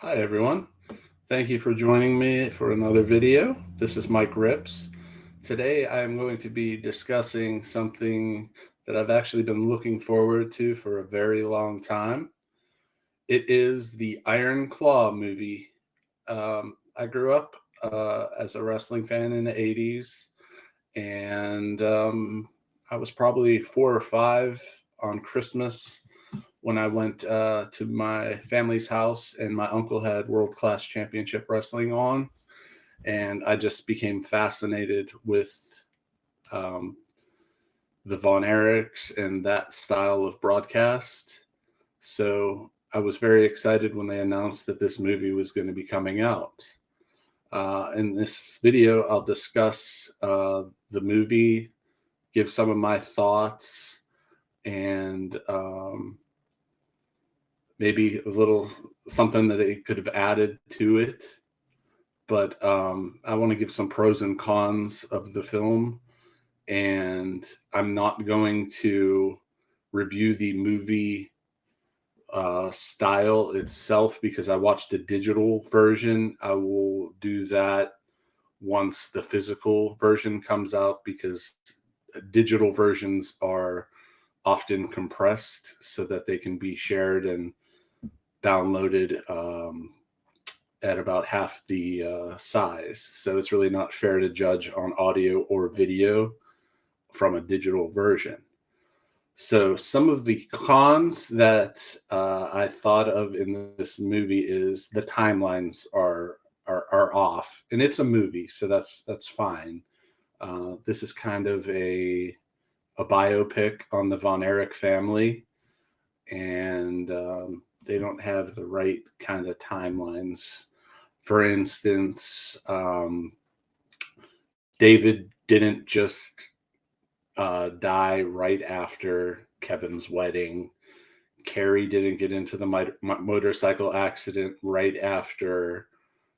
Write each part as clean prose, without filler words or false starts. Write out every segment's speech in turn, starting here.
Hi, everyone. Thank you for joining me for another video. This is Mike Rips. Today, I'm going to be discussing something that I've actually been looking forward to for a very long time. It is the Iron Claw movie. I grew up as a wrestling fan in the 80s, and I was probably 4 or 5 on Christmas when I went to my family's house, and my uncle had World Class Championship Wrestling on, and I just became fascinated with um, the Von Erichs and that style of broadcast. So I was very excited when they announced that this movie was going to be coming out. In this video, I'll discuss the movie, give some of my thoughts, and maybe a little something that they could have added to it. But I want to give some pros and cons of the film, and I'm not going to review the movie style itself because I watched the digital version. I will do that once the physical version comes out because digital versions are often compressed so that they can be shared and downloaded at about half the size. So it's really not fair to judge on audio or video from a digital version. So some of the cons that I thought of in this movie is the timelines are off, and it's a movie, so that's fine. This is kind of a biopic on the Von Erich family, and they don't have the right kind of timelines. For instance, David didn't just die right after Kevin's wedding. Carrie didn't get into the motorcycle accident right after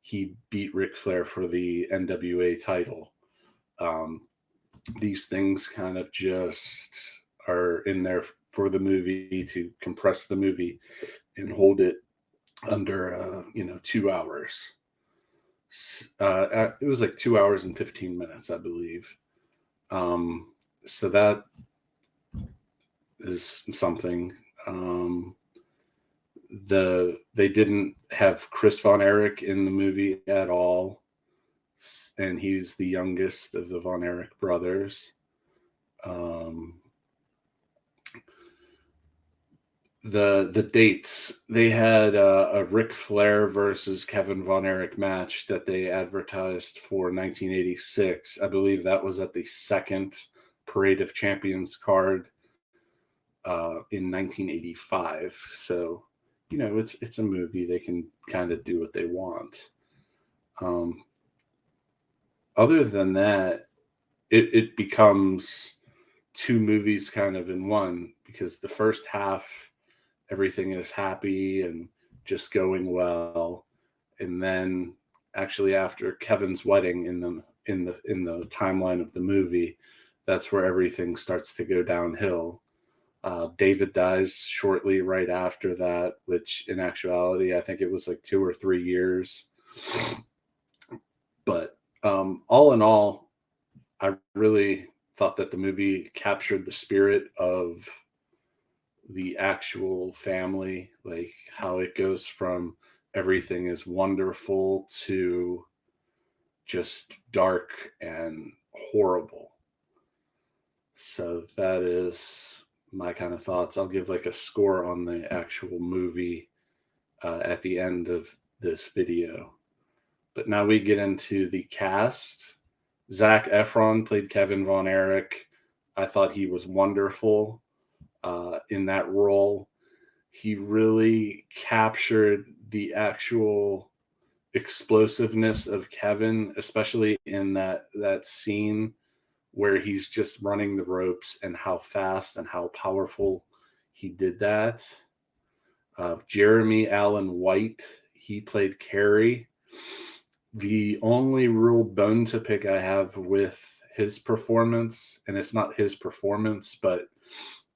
he beat Ric Flair for the NWA title. Um, these things kind of just are in there for the movie to compress the movie and hold it under 2 hours. It was like 2 hours and 15 minutes, I believe. So that is something. They didn't have Chris Von Erich in the movie at all, and he's the youngest of the Von Erich brothers. Um, the dates, they had a Ric Flair versus Kevin Von Erich match that they advertised for 1986. I believe that was at the second Parade of Champions card in 1985. So it's a movie. They can kind of do what they want. Um, Other than that, it becomes two movies kind of in one because the first half everything is happy and just going well, and then actually after Kevin's wedding in the timeline of the movie, that's where everything starts to go downhill. David dies shortly right after that, which in actuality I think it was like 2 or 3 years. But all in all, I really thought that the movie captured the spirit of the actual family, like how it goes from everything is wonderful to just dark and horrible. So that is my kind of thoughts. I'll give like a score on the actual movie at the end of this video. But now we get into the cast. Zac Efron played Kevin Von Erich. I thought he was wonderful in that role. He really captured the actual explosiveness of Kevin, especially in that scene where he's just running the ropes and how fast and how powerful he did that. Jeremy Allen White, he played Carrie. The only real bone to pick I have with his performance, and it's not his performance, but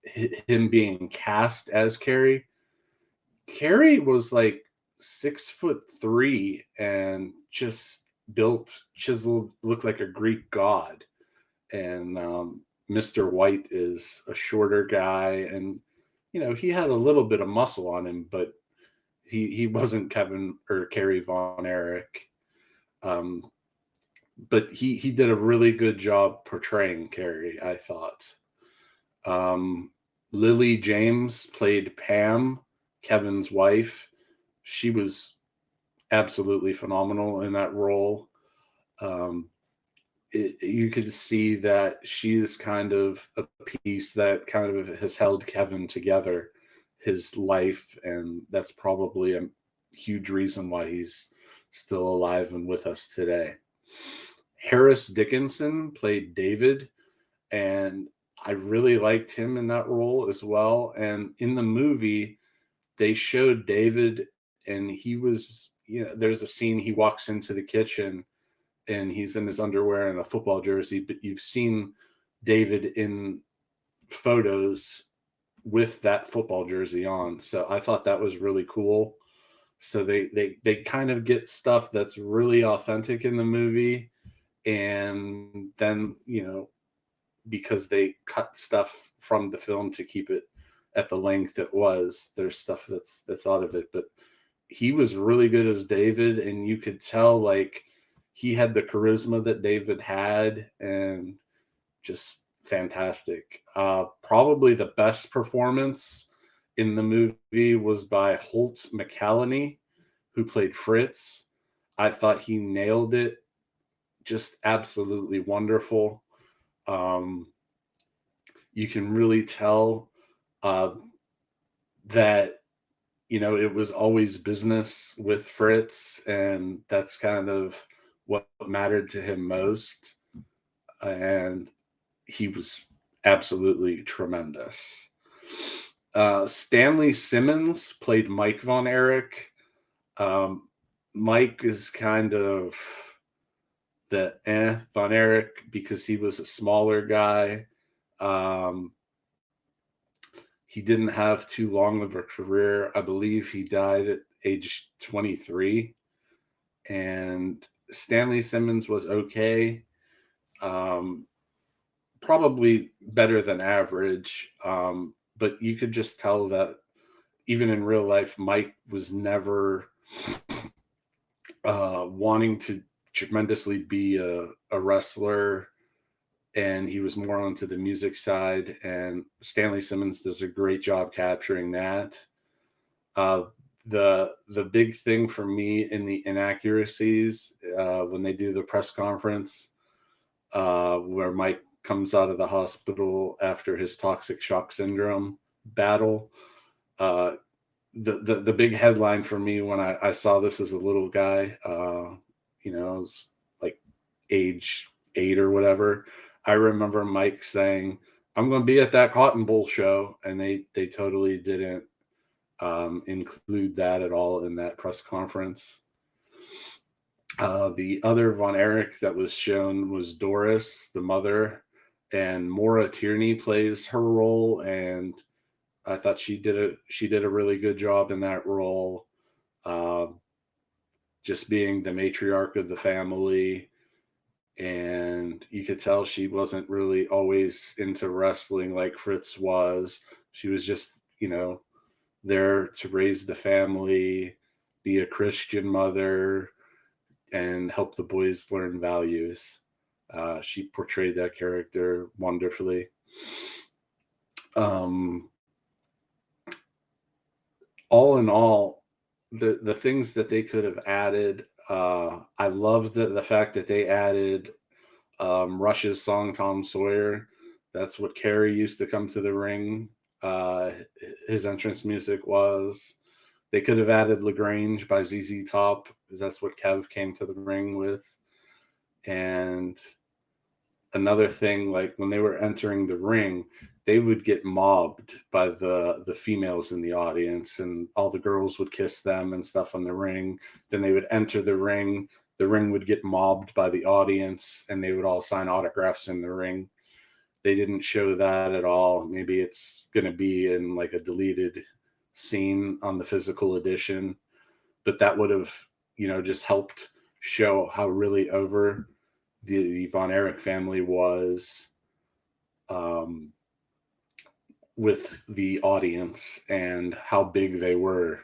him being cast as Carrie. Carrie was like 6'3" and just built, chiseled, looked like a Greek god. And Mr. White is a shorter guy, and he had a little bit of muscle on him, but he wasn't Kevin or Kerry Von Erich. Um, but he did a really good job portraying Carrie, I thought. Um, Lily James played Pam, Kevin's wife. She was absolutely phenomenal in that role. Um, you could see that she is kind of a piece that kind of has held Kevin together his life, and that's probably a huge reason why he's still alive and with us today. Harris Dickinson played David, and I really liked him in that role as well. And in the movie, they showed David, and he was, there's a scene he walks into the kitchen and he's in his underwear and a football jersey, but you've seen David in photos with that football jersey on. So I thought that was really cool. So they kind of get stuff that's really authentic in the movie, and then because they cut stuff from the film to keep it at the length it was, there's stuff that's out of it. But he was really good as David, and you could tell like he had the charisma that David had, and just fantastic. Probably the best performance in the movie was by Holt McCallany, who played Fritz. I thought he nailed it, just absolutely wonderful. You can really tell that it was always business with Fritz, and that's kind of what mattered to him most. And he was absolutely tremendous. Stanley Simmons played Mike Von Erich. Mike is kind of the Von Erich because he was a smaller guy. He didn't have too long of a career. I believe he died at age 23. And Stanley Simmons was okay. Probably better than average. But you could just tell that even in real life, Mike was never wanting to tremendously be a wrestler, and he was more onto the music side. And Stanley Simmons does a great job capturing that. The big thing for me in the inaccuracies when they do the press conference where Mike comes out of the hospital after his toxic shock syndrome battle. The big headline for me when I saw this as a little guy, I was like age 8 or whatever. I remember Mike saying, "I'm going to be at that Cotton Bowl show," and they totally didn't include that at all in that press conference. The other Von Erich that was shown was Doris, the mother, and Maura Tierney plays her role, and I thought she did a really good job in that role, just being the matriarch of the family. And you could tell she wasn't really always into wrestling like Fritz was. She was just, there to raise the family, be a Christian mother, and help the boys learn values. She portrayed that character wonderfully. All in all, the things that they could have added, I love the fact that they added Rush's song Tom Sawyer. That's what Carrie used to come to the ring. His entrance music was. They could have added LaGrange by ZZ Top, because that's what Kev came to the ring with. And another thing, like when they were entering the ring, they would get mobbed by the females in the audience, and all the girls would kiss them and stuff on the ring. Then they would enter the ring would get mobbed by the audience, and they would all sign autographs in the ring. They didn't show that at all. Maybe it's going to be in like a deleted scene on the physical edition. but that would have, just helped show how really over the Von Erich family was with the audience, and how big they were.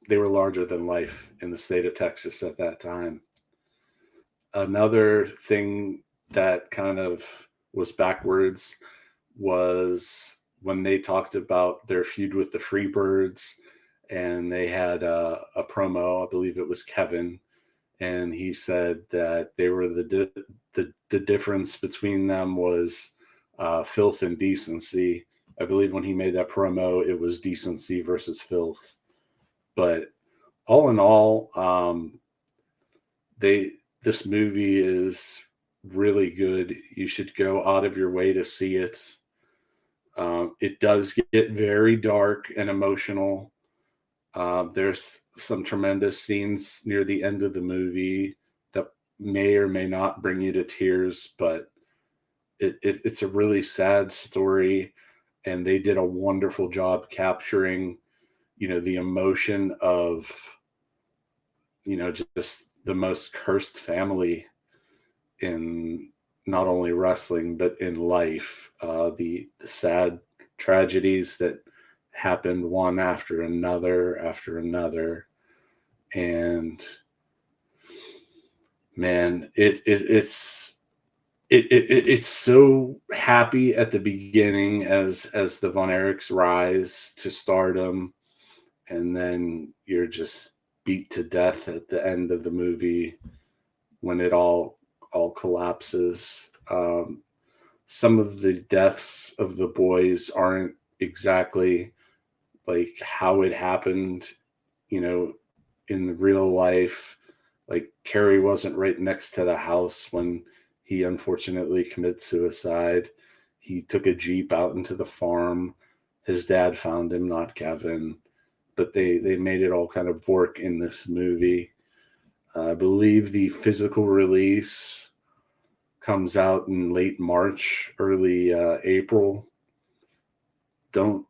They were larger than life in the state of Texas at that time. Another thing that kind of was backwards was when they talked about their feud with the Freebirds, and they had a promo. I believe it was Kevin, and he said that they were the difference between them was filth and decency. I believe when he made that promo, it was decency versus filth. But all in all, this movie is really good. You should go out of your way to see it. It does get very dark and emotional. There's some tremendous scenes near the end of the movie that may or may not bring you to tears, but it's a really sad story, and they did a wonderful job capturing, the emotion of, just the most cursed family in not only wrestling but in life. The sad tragedies that happened one after another, and man, it's so happy at the beginning as the Von Erichs rise to stardom, and then you're just beat to death at the end of the movie when it all collapses. Some of the deaths of the boys aren't exactly like how it happened, in real life. Like Carrie wasn't right next to the house when he unfortunately committed suicide. He took a Jeep out into the farm. His dad found him, not Kevin. But they made it all kind of work in this movie. I believe the physical release comes out in late March, early April. Don't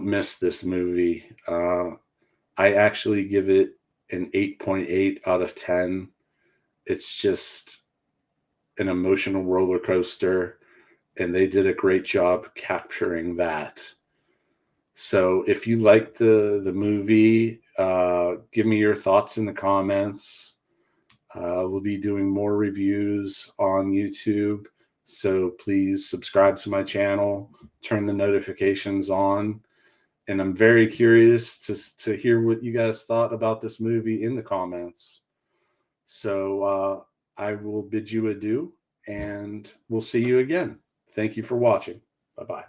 miss this movie. I actually give it an 8.8 out of 10. It's just an emotional roller coaster, and they did a great job capturing that. So if you like the movie, give me your thoughts in the comments. We'll be doing more reviews on YouTube, so please subscribe to my channel, turn the notifications on, and I'm very curious to hear what you guys thought about this movie in the comments. So I will bid you adieu, and we'll see you again. Thank you for watching. Bye-bye.